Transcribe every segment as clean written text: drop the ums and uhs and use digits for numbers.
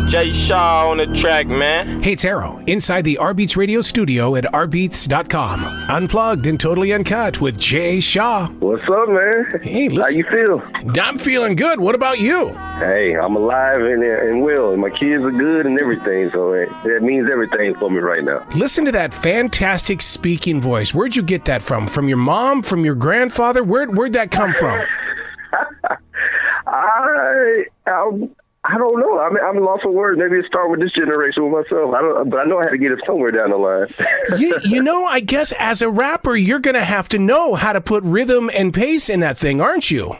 Jay Shaw on the track, man. Hey, it's Arrow, inside the rBeatz radio studio at rBeatz.com. Unplugged and totally uncut with Jay Shaw. What's up, man? Hey, listen. How you feel? I'm feeling good. What about you? Hey, I'm alive and well, and my kids are good and everything, so that means everything for me right now. Listen to that fantastic speaking voice. Where'd you get that from? From your mom? From your grandfather? Where'd that come from? I don't know. I'm lost for words. Maybe it started with this generation with myself. But I know I had to get it somewhere down the line. you know, I guess as a rapper, you're going to have to know how to put rhythm and pace in that thing, aren't you?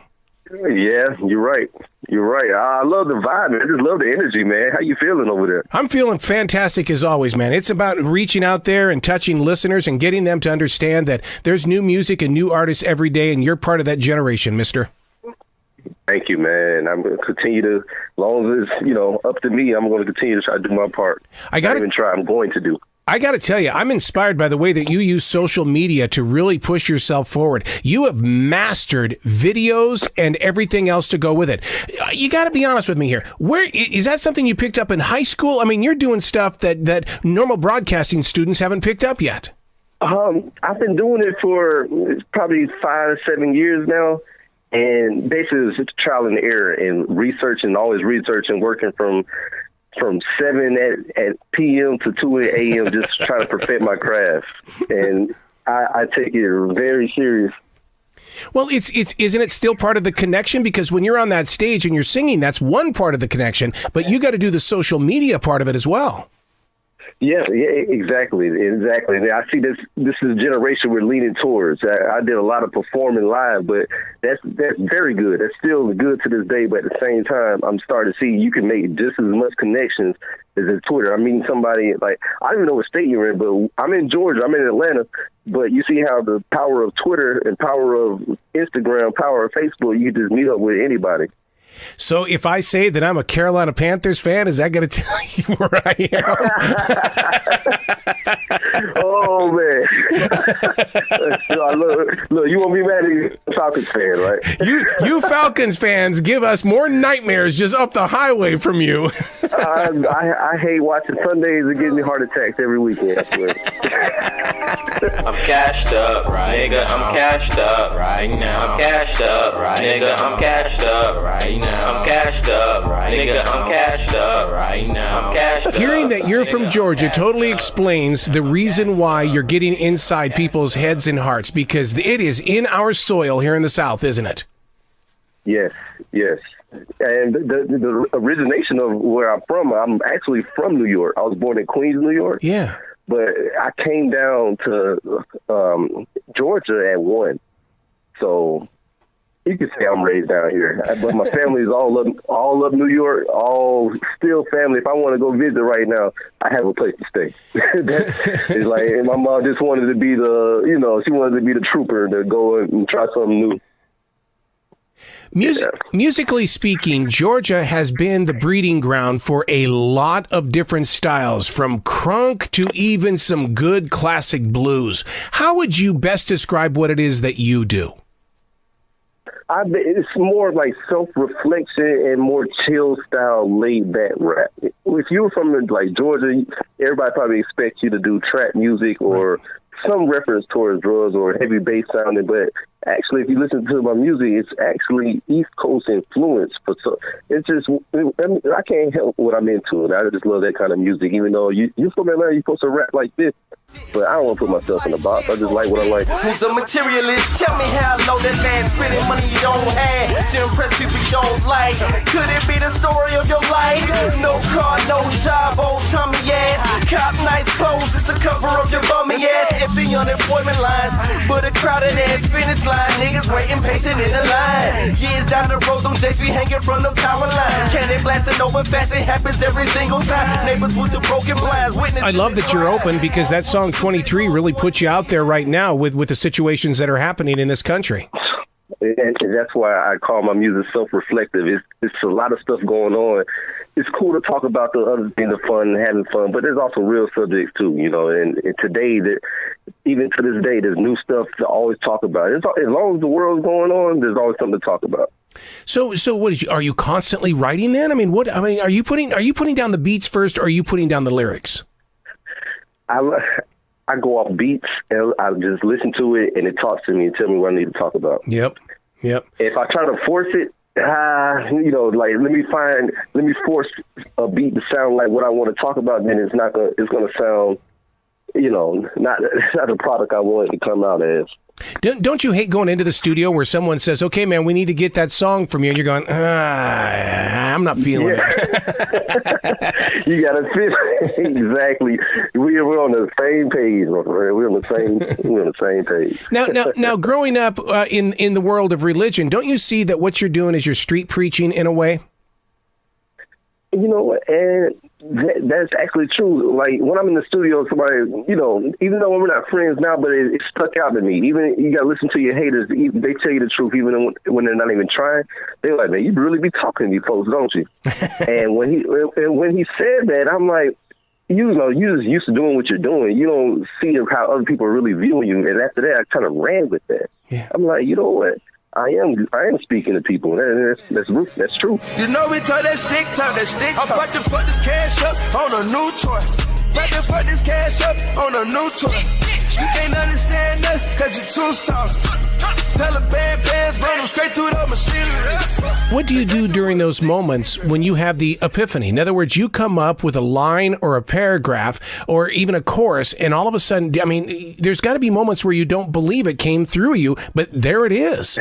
Yeah, you're right. You're right. I love the vibe, man. I just love the energy, man. How you feeling over there? I'm feeling fantastic as always, man. It's about reaching out there and touching listeners and getting them to understand that there's new music and new artists every day, and you're part of that generation, mister. Thank you, man. I'm going to continue to, as long as it's, up to me, I'm going to continue to try to do my part. I'm going to do. I got to tell you, I'm inspired by the way that you use social media to really push yourself forward. You have mastered videos and everything else to go with it. You got to be honest with me here. Where is that something you picked up in high school? I mean, you're doing stuff that normal broadcasting students haven't picked up yet. I've been doing it for probably 5 or 7 years now. And basically, it's trial and error and always researching, working from 7 at p.m. to 2 a.m. just trying to perfect my craft. And I take it very serious. Well, isn't it still part of the connection? Because when you're on that stage and you're singing, that's one part of the connection, but you got to do the social media part of it as well. Yeah, exactly. I see this is a generation we're leaning towards. I did a lot of performing live, but that's very good. That's still good to this day, but at the same time, I'm starting to see you can make just as much connections as in Twitter. I mean, somebody, like, I don't even know what state you're in, but I'm in Georgia, I'm in Atlanta, but you see how the power of Twitter and power of Instagram, power of Facebook, you can just meet up with anybody. So if I say that I'm a Carolina Panthers fan, is that going to tell you where I am? Oh, man. Look, you won't be mad at you, Falcons fan, right? You Falcons fans give us more nightmares just up the highway from you. I hate watching Sundays and getting me heart attacks every weekend, I swear. I'm cashed up, right, nigga. I'm cashed up right now. I'm cashed up, right, nigga. I'm cashed up right now. I'm cashed up, right, nigga. I'm cashed up right now. I'm cashed up. Hearing that you're from Georgia totally explains the reason why you're getting inside people's heads and hearts, because it is in our soil here in the South, isn't it? Yes. And the origination of where I'm from, I'm actually from New York. I was born in Queens, New York. Yeah. But I came down to Georgia at 1. So you could say I'm raised down here. But my family's all up New York, all still family. If I want to go visit right now, I have a place to stay. It's like, and my mom just wanted to be she wanted to be the trooper to go and try something new. Musically speaking, Georgia has been the breeding ground for a lot of different styles, from crunk to even some good classic blues. How would you best describe what it is that you do? It's more like self-reflection and more chill style, laid back rap. If you're from like Georgia, everybody probably expects you to do trap music or some reference towards drugs or heavy bass sounding, but actually, if you listen to my music, it's actually East Coast influence. So it's just, I can't help what I'm into. And I just love that kind of music, even though you're from Atlanta, you're supposed to rap like this. But I don't want to put myself in a box. I just like what I like. Who's a materialist? Tell me how low that man spending money you don't have to impress people you don't like. Could it be the story of your life? No car, no job, old Tommy ass. Cop nice clothes, it's a cover of your bummy ass. If the unemployment lines, but a crowded ass finish line. Niggas waiting patient in the line. Years down the road, them J's be hanging from the power line. Cannon blasting over fashion happens every single time. Neighbors with the broken blinds. I love that you're open, because that song 23 really puts you out there right now with the situations that are happening in this country. And that's why I call my music self-reflective. It's a lot of stuff going on. It's cool to talk about the other things, the fun, having fun, but there's also real subjects too, and today, even to this day, there's new stuff to always talk about. As long as the world's going on, there's always something to talk about. So what is are you constantly writing then? I mean, are you putting down the beats first, or are you putting down the lyrics? I go off beats and I just listen to it, and it talks to me and tell me what I need to talk about. Yep. If I try to force it, like let me force a beat to sound like what I want to talk about, then it's going to sound, not the product I want it to come out as. Don't you hate going into the studio where someone says, "Okay, man, we need to get that song from you," and you're going, "I'm not feeling it." You got to feel exactly. We're on the same page. We're on the same page. Now, growing up in the world of religion, don't you see that what you're doing is you're street preaching in a way? You know what? And that's actually true. Like when I'm in the studio, somebody, even though we're not friends now, but it stuck out to me. Even you got to listen to your haters. They tell you the truth, even when they're not even trying. They're like, "Man, you really be talking to these folks, don't you?" And when he said that, I'm like, you're just used to doing what you're doing. You don't see how other people are really viewing you. And after that, I kind of ran with that. Yeah. I'm like, you know what? I am speaking to people. That's true. You know we turn that stick. I'm about to fuck this cash up on a new toy. About to fuck this cash up on a new toy. You can't understand us cause you're too soft. Tell the bad bands, run them straight through the machinery. What do you do during those moments when you have the epiphany? In other words, you come up with a line or a paragraph or even a chorus, and all of a sudden, I mean, there's got to be moments where you don't believe it came through you, but there it is.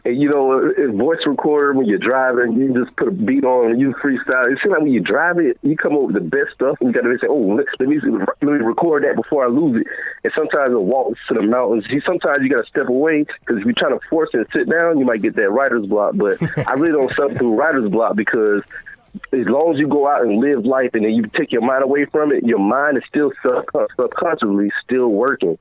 And voice recorder, when you're driving, you just put a beat on and you freestyle. It seems like when you drive it, you come up with the best stuff. And you got to say, let me record that before I lose it. And sometimes it walks to the mountains. Sometimes you got to step away because if you're trying to force it and sit down, you might get that writer's block. But I really don't suffer through writer's block because as long as you go out and live life and then you take your mind away from it, your mind is still subconsciously still working.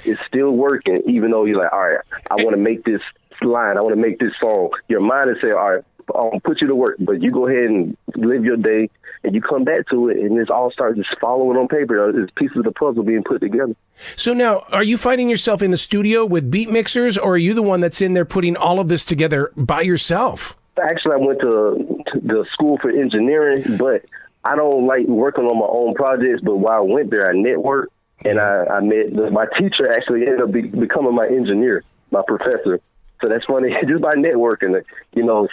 It's still working, even though you're like, all right, I want to make this line, I want to make this song. Your mind is saying, all right, I'll put you to work, but you go ahead and live your day and you come back to it and this all starts just following on paper. It's pieces of the puzzle being put together. So now, are you finding yourself in the studio with beat mixers, or are you the one that's in there putting all of this together by yourself? Actually, I went to the school for engineering, but I don't like working on my own projects. But while I went there, I networked, and I met my teacher. Actually ended up becoming my engineer, my professor. So that's funny, just by networking.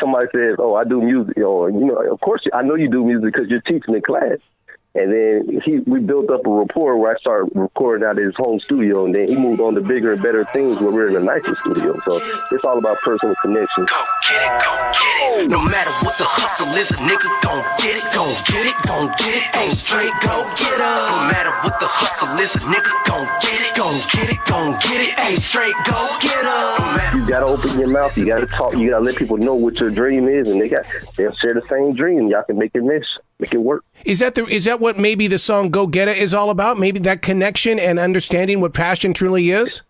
Somebody says, "Oh, I do music," of course I know you do music because you're teaching in class. And then we built up a rapport where I started recording out of his home studio, and then he moved on to bigger and better things where we're in a nicer studio. So it's all about personal connection. Go get it. No matter what the hustle is, a nigga gon' get it, ain't straight, go get it. No matter what the hustle is, a nigga gon' get it, ain't straight, go get it. You gotta open your mouth, you gotta talk, you gotta let people know what your dream is, and they'll share the same dream. Y'all can make it mesh. Make it work. Is that what maybe the song "Go Get It" is all about? Maybe that connection and understanding what passion truly is?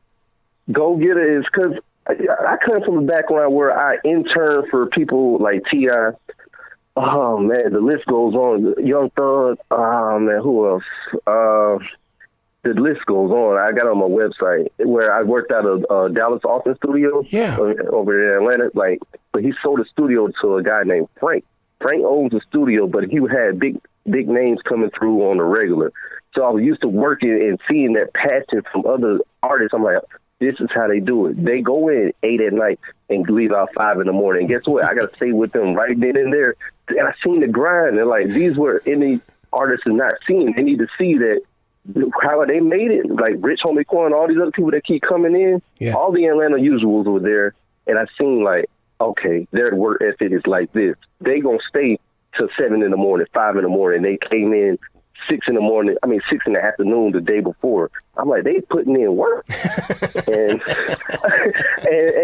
Go Get It is because I come from a background where I intern for people like T.I. Oh, man, the list goes on. Young Thug. Oh, man, who else? The list goes on. I got it on my website where I worked out of Dallas Austin studio over in Atlanta. But he sold a studio to a guy named Frank. Frank owns the studio, but he had big names coming through on the regular. So I was used to working and seeing that passion from other artists. I'm like, this is how they do it. They go in 8 at night and leave out 5 in the morning. And guess what? I got to stay with them right then and there. And I seen the grind. And like, these were any artists are not seeing. They need to see that how they made it. Like Rich Homie Quan, all these other people that keep coming in, all the Atlanta usuals were there. And I seen like, okay, their work ethic is like this. They gonna stay till 7 in the morning, 5 in the morning. They came in 6 in the afternoon the day before. I'm like, they putting in work. and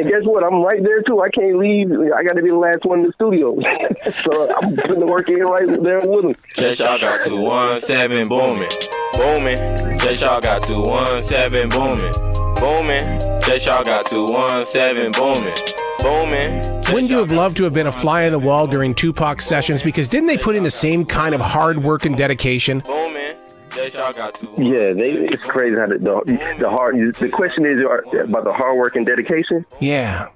guess what? I'm right there too. I can't leave. I got to be the last one in the studio. So I'm putting the work in right there with them. Just y'all got 217 booming. Just y'all got 217 booming. Just y'all got 217 booming. Wouldn't you have loved to have been a fly on the wall during Tupac's sessions? Because didn't they put in the same kind of hard work and dedication? Yeah, it's crazy how the question is about the hard work and dedication. Yeah.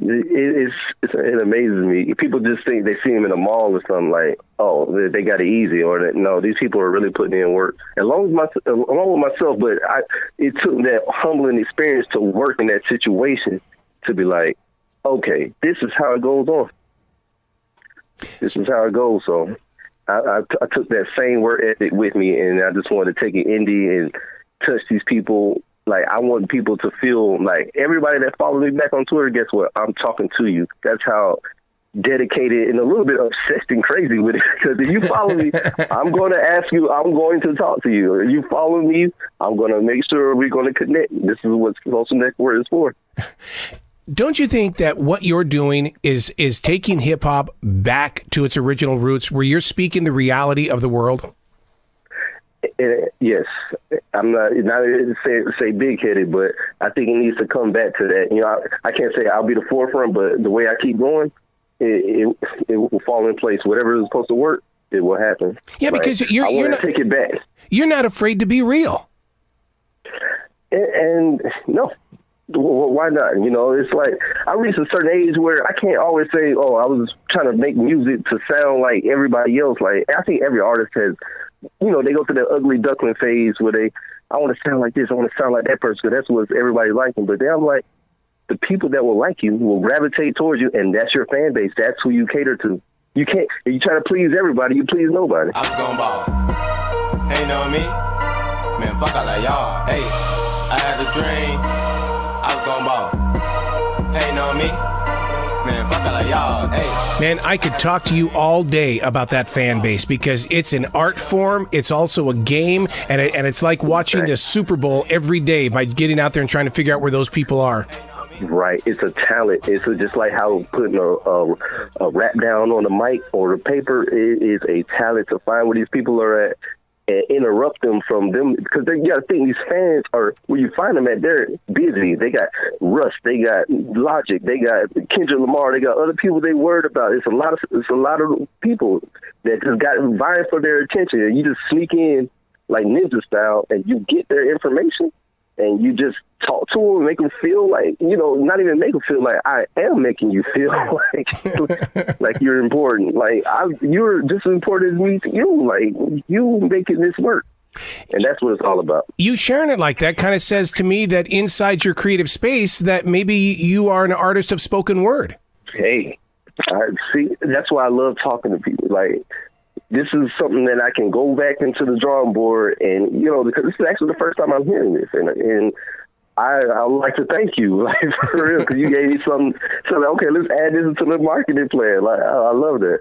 It amazes me. People just think they see him in a mall or something like, oh, they got it easy, or that, no, these people are really putting in work. Along with myself, but it took that humbling experience to work in that situation to be like, okay, this is how it goes on. This is how it goes. So I took that same work ethic with me, and I just wanted to take it indie and touch these people. Like, I want people to feel like everybody that follows me back on Twitter, guess what? I'm talking to you. That's how dedicated and a little bit obsessed and crazy with it. Because if you follow me, I'm going to ask you, I'm going to talk to you. If you follow me, I'm going to make sure we're going to connect. This is what social network is for. Don't you think that what you're doing is taking hip hop back to its original roots, where you're speaking the reality of the world? Yes, I'm not say big headed, but I think it needs to come back to that. You know, I can't say I'll be the forefront, but the way I keep going, it will fall in place. Whatever is supposed to work, it will happen. Yeah, because you're not take it back. You're not afraid to be real. And no. Why not? You know, it's like I reached a certain age where I can't always say, oh, I was trying to make music to sound like everybody else. Like, I think every artist has, you know, they go through that ugly duckling phase where I want to sound like this, I want to sound like that person, because that's what everybody's liking. But then I'm like, the people that will like you will gravitate towards you, and that's your fan base. That's who you cater to. You can't, if you try to please everybody, you please nobody. I was gon' ball. Hey, know me? Man, fuck all of y'all. Hey, I had a dream. I was gon' ball. Hey, know me? Man, fuck all of y'all. Hey. Man, I could talk to you all day about that fan base, because it's an art form, it's also a game, and it's like watching the Super Bowl every day by getting out there and trying to figure out where those people are. Right. It's a talent. It's just like how putting a rap down on the mic or the paper is a talent to find where these people are at and interrupt them from them, because you got to think these fans are, where you find them at, they're busy. They got Russ, they got Logic, they got Kendrick Lamar, they got other people they worried about. It's a lot of people that just got vying for their attention, and you just sneak in like ninja style, and you get their information, and you just talk to them, make them feel like, you know, not even make them feel like I am making you feel like you're important. Like, you're just as important as me to you. Like, you making this work. And that's what it's all about. You sharing it like that kind of says to me that inside your creative space that maybe you are an artist of spoken word. Hey, see, that's why I love talking to people. Like, this is something that I can go back into the drawing board, and, you know, because this is actually the first time I'm hearing this, and I would like to thank you, like, for real, because you gave me something. So, okay, let's add this into the marketing plan. Like, I love that.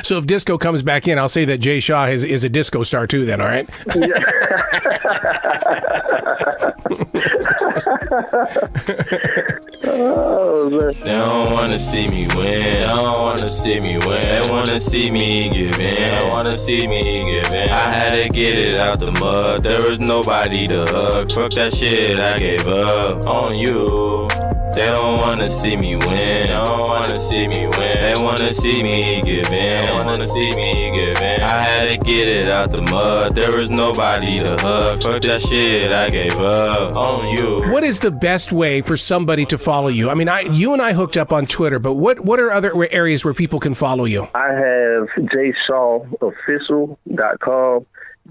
So if disco comes back in, I'll say that Jay Shaw is a disco star too. Then, all right. Yeah. Oh, man. They don't wanna see me win. They don't wanna see me win. They wanna see me give in. They wanna see me give in. I had to get it out the mud. There was nobody to hug. Fuck that shit, I gave up on you. They don't wanna see me win. They don't wanna see me win. They wanna see me give in. They wanna see me give in. I had to get it out the mud. There was nobody to hug. Fuck that shit, I gave up on you. What is the best way for somebody to follow you? I mean, you and I hooked up on Twitter, but what are other areas where people can follow you? I have jshawofficial.com.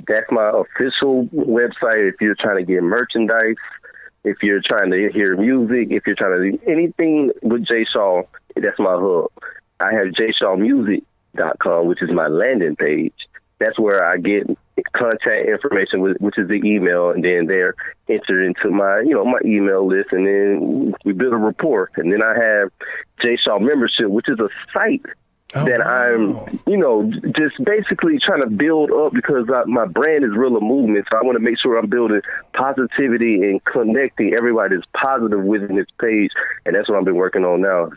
That's my official website if you're trying to get merchandise, if you're trying to hear music, if you're trying to do anything with Jay Shaw, that's my hub. I have jshawmusic.com, which is my landing page. That's where I get contact information, which is the email, and then they're entered into my email list, and then we build a rapport. And then I have Jay Shaw Membership, which is a site that I'm, just basically trying to build up, because my brand is really a movement. So I want to make sure I'm building positivity and connecting everybody that's positive within this page. And that's what I've been working on now.